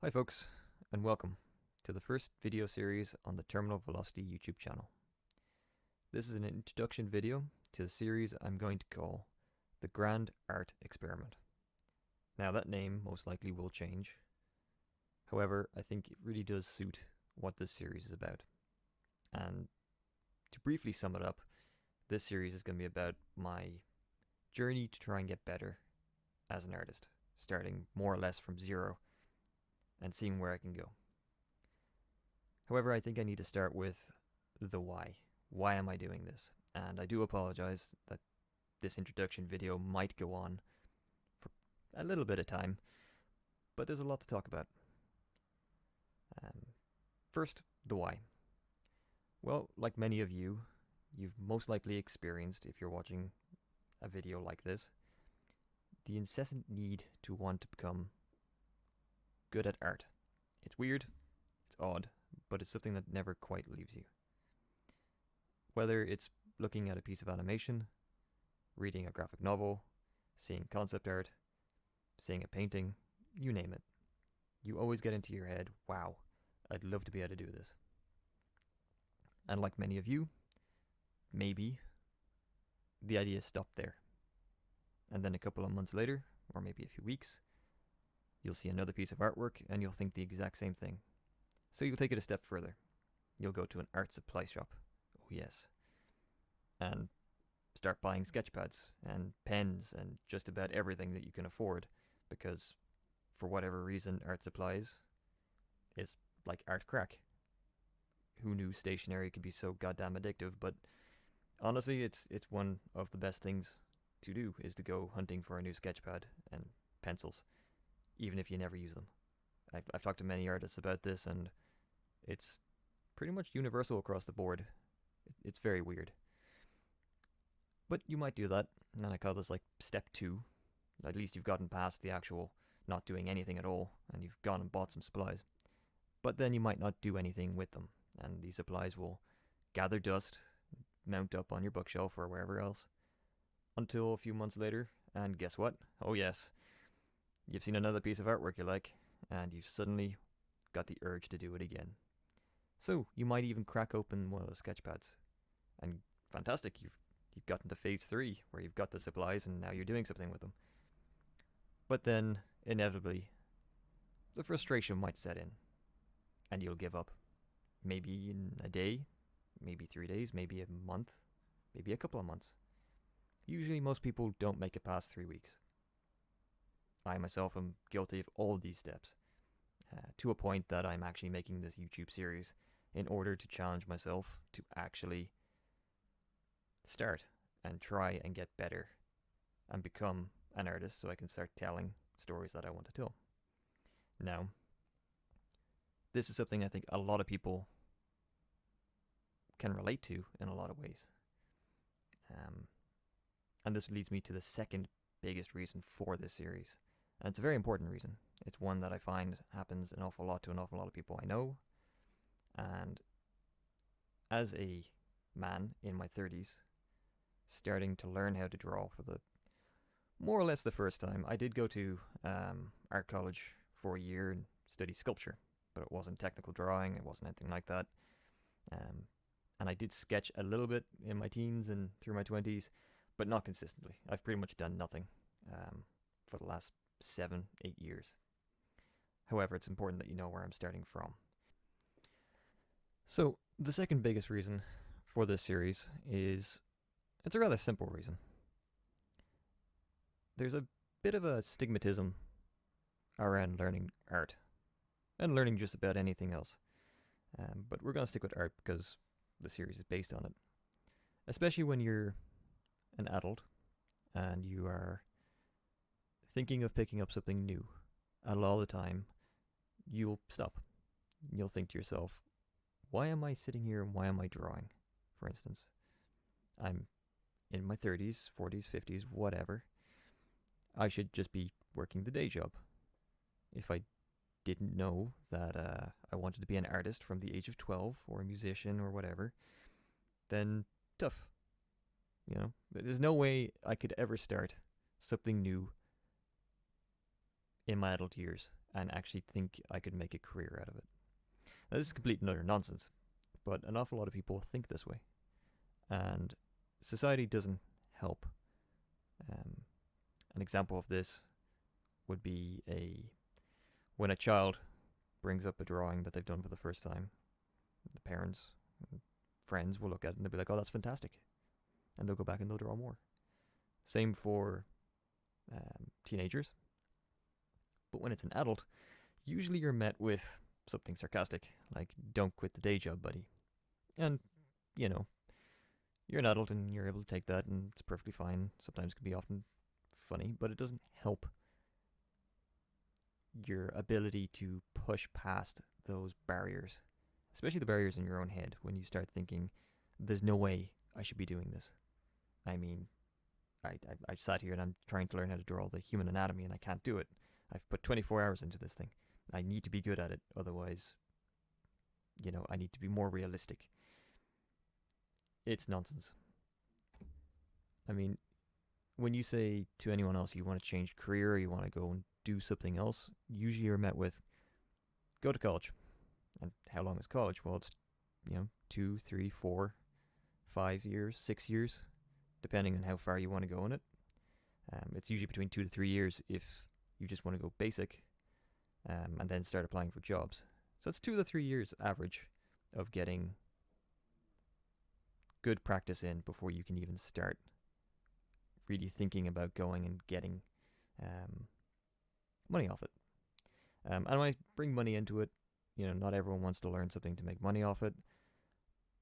Hi folks, and welcome to the first video series on the Terminal Velocity YouTube channel. This is an introduction video to the series I'm going to call The Grand Art Experiment. Now that name most likely will change. However, I think it really does suit what this series is about. And to briefly sum it up, this series is going to be about my journey to try and get better as an artist, starting more or less from zero and seeing where I can go. However, I think I need to start with the why. Why am I doing this? And I do apologize that this introduction video might go on for a little bit of time, but there's a lot to talk about. First, the why. Well, like many of you, you've most likely experienced, if you're watching a video like this, the incessant need to want to become good at art. It's weird, it's odd, but it's something that never quite leaves you. Whether it's looking at a piece of animation, reading a graphic novel, seeing concept art, seeing a painting, you name it. You always get into your head, wow, I'd love to be able to do this. And like many of you, maybe the idea stopped there. And then a couple of months later, or maybe a few weeks, you'll see another piece of artwork and you'll think the exact same thing. So you'll take it a step further. You'll go to an art supply shop. Oh yes. And start buying sketch pads and pens and just about everything that you can afford, because for whatever reason art supplies is like art crack. Who knew stationery could be so goddamn addictive? But honestly, it's one of the best things to do, is to go hunting for a new sketch pad and pencils, even if you never use them. I've talked to many artists about this, and it's pretty much universal across the board. It's very weird. But you might do that, and I call this like step 2. At least you've gotten past the actual not doing anything at all, and you've gone and bought some supplies. But then you might not do anything with them, and these supplies will gather dust, mount up on your bookshelf or wherever else, until a few months later, and guess what? Oh yes, you've seen another piece of artwork you like, and you've suddenly got the urge to do it again. So you might even crack open one of those sketch pads, and fantastic, you've gotten to phase 3, where you've got the supplies and now you're doing something with them. But then, inevitably, the frustration might set in, and you'll give up. Maybe in a day, maybe 3 days, maybe a month, maybe a couple of months. Usually most people don't make it past 3 weeks. I myself am guilty of all of these steps, to a point that I'm actually making this YouTube series in order to challenge myself to actually start and try and get better and become an artist, so I can start telling stories that I want to tell. Now, this is something I think a lot of people can relate to in a lot of ways. And this leads me to the second biggest reason for this series. And it's a very important reason. It's one that I find happens an awful lot to an awful lot of people I know. And as a man in my 30s, starting to learn how to draw for the more or less the first time, I did go to art college for a year and study sculpture, but it wasn't technical drawing, it wasn't anything like that. And I did sketch a little bit in my teens and through my 20s, but not consistently. I've pretty much done nothing for the last 7-8 years. However, it's important that you know where I'm starting from. So, the second biggest reason for this series is, it's a rather simple reason. There's a bit of a stigmatism around learning art, and learning just about anything else. But we're going to stick with art because the series is based on it. Especially when you're an adult and you are thinking of picking up something new. A lot of the time, you'll stop. You'll think to yourself, why am I sitting here and why am I drawing? For instance, I'm in my 30s, 40s, 50s, whatever. I should just be working the day job. If I didn't know that I wanted to be an artist from the age of 12 or a musician or whatever, then tough. You know, there's no way I could ever start something new in my adult years and actually think I could make a career out of it. Now, this is complete and utter nonsense, but an awful lot of people think this way, and society doesn't help. An example of this would be when a child brings up a drawing that they've done for the first time. The parents and friends will look at it and they'll be like, "Oh, that's fantastic," and they'll go back and they'll draw more. Same for teenagers. But when it's an adult, usually you're met with something sarcastic, like, "Don't quit the day job, buddy." And, you know, you're an adult and you're able to take that, and it's perfectly fine. Sometimes it can be often funny, but it doesn't help your ability to push past those barriers, especially the barriers in your own head when you start thinking, "There's no way I should be doing this." I mean, I sat here and I'm trying to learn how to draw the human anatomy and I can't do it. I've put 24 hours into this thing. I need to be good at it, otherwise, I need to be more realistic. It's nonsense. I mean, when you say to anyone else you want to change career or you want to go and do something else, usually you're met with, "Go to college." And how long is college? Well, it's 2, 3, 4, 5 years, 6 years, depending on how far you want to go in it. It's usually between 2 to 3 years if you just want to go basic, and then start applying for jobs. So it's 2 to 3 years average of getting good practice in before you can even start really thinking about going and getting money off it. And when I bring money into it, not everyone wants to learn something to make money off it,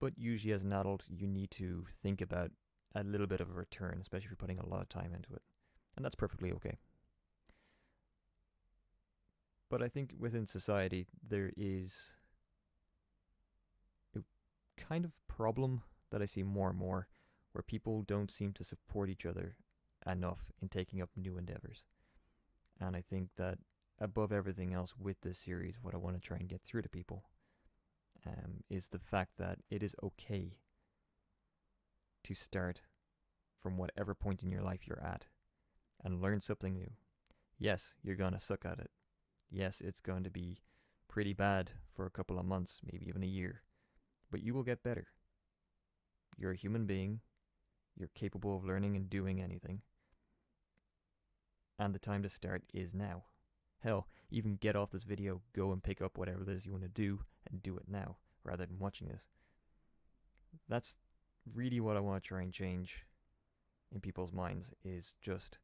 but usually as an adult, you need to think about a little bit of a return, especially if you're putting a lot of time into it. And that's perfectly okay. But I think within society, there is a kind of problem that I see more and more, where people don't seem to support each other enough in taking up new endeavors. And I think that above everything else with this series, what I want to try and get through to people is the fact that it is okay to start from whatever point in your life you're at and learn something new. Yes, you're going to suck at it. Yes, it's going to be pretty bad for a couple of months, maybe even a year, but you will get better. You're a human being. You're capable of learning and doing anything. And the time to start is now. Hell, even get off this video, go and pick up whatever it is you want to do and do it now, rather than watching this. That's really what I want to try and change in people's minds, is just,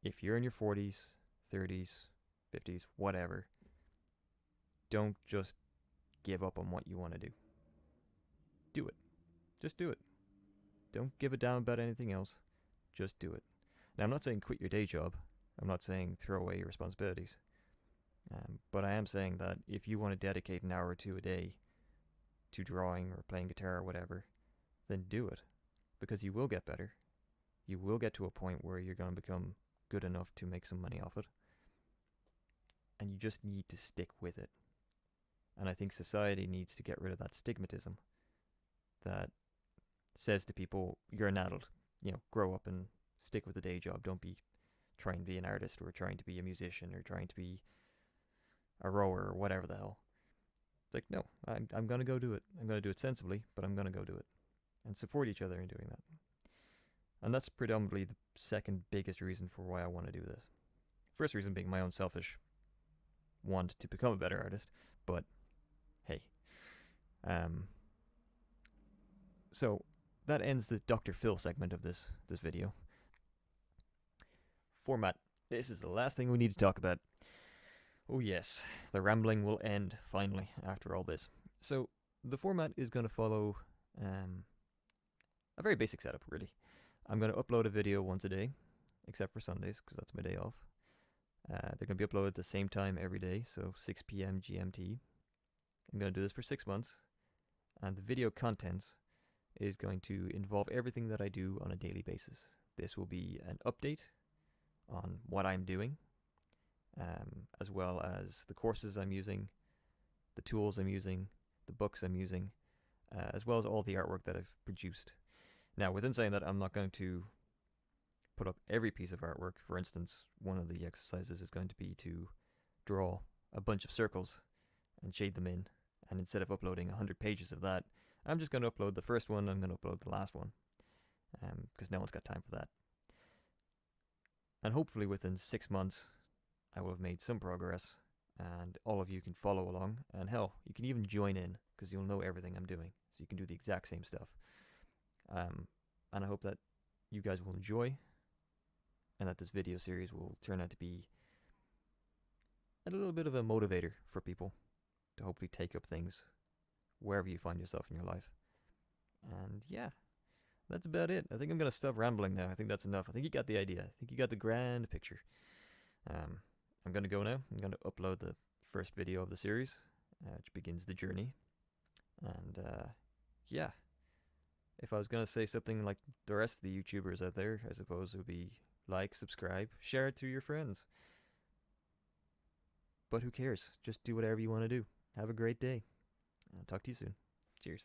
if you're in your 40s, 30s, 50s, whatever, don't just give up on what you want to do. Do it. Just do it. Don't give a damn about anything else. Just do it. Now, I'm not saying quit your day job. I'm not saying throw away your responsibilities. But I am saying that if you want to dedicate an hour or two a day to drawing or playing guitar or whatever, then do it. Because you will get better. You will get to a point where you're going to become good enough to make some money off it. And you just need to stick with it. And I think society needs to get rid of that stigmatism that says to people, "You're an adult, grow up and stick with the day job. Don't be trying to be an artist or trying to be a musician or trying to be a rower or whatever the hell." It's like, no, I'm going to go do it. I'm going to do it sensibly, but I'm going to go do it. And support each other in doing that. And that's predominantly the second biggest reason for why I want to do this. First reason being my own selfish want to become a better artist, but hey. So that ends the Dr. Phil segment of this video. Format. This is the last thing we need to talk about. Oh yes, the rambling will end finally after all this. So the format is going to follow a very basic setup, really. I'm going to upload a video once a day, except for Sundays, because that's my day off. They're going to be uploaded at the same time every day, so 6 p.m. GMT. I'm going to do this for 6 months, and the video contents is going to involve everything that I do on a daily basis. This will be an update on what I'm doing, as well as the courses I'm using, the tools I'm using, the books I'm using, as well as all the artwork that I've produced. Now, within saying that, I'm not going to put up every piece of artwork. For instance, one of the exercises is going to be to draw a bunch of circles and shade them in. And instead of uploading 100 pages of that, I'm just going to upload the first one, I'm going to upload the last one. Because no one's got time for that. And hopefully within 6 months, I will have made some progress, and all of you can follow along, and hell, you can even join in, because you'll know everything I'm doing, so you can do the exact same stuff. And I hope that you guys will enjoy, and that this video series will turn out to be a little bit of a motivator for people to hopefully take up things wherever you find yourself in your life. And yeah, that's about it. I think I'm going to stop rambling now. I think that's enough. I think you got the idea. I think you got the grand picture. I'm going to go now. I'm going to upload the first video of the series, which begins the journey. And yeah, if I was going to say something like the rest of the YouTubers out there, I suppose it would be like, subscribe, share it to your friends. But who cares? Just do whatever you want to do. Have a great day. I'll talk to you soon. Cheers.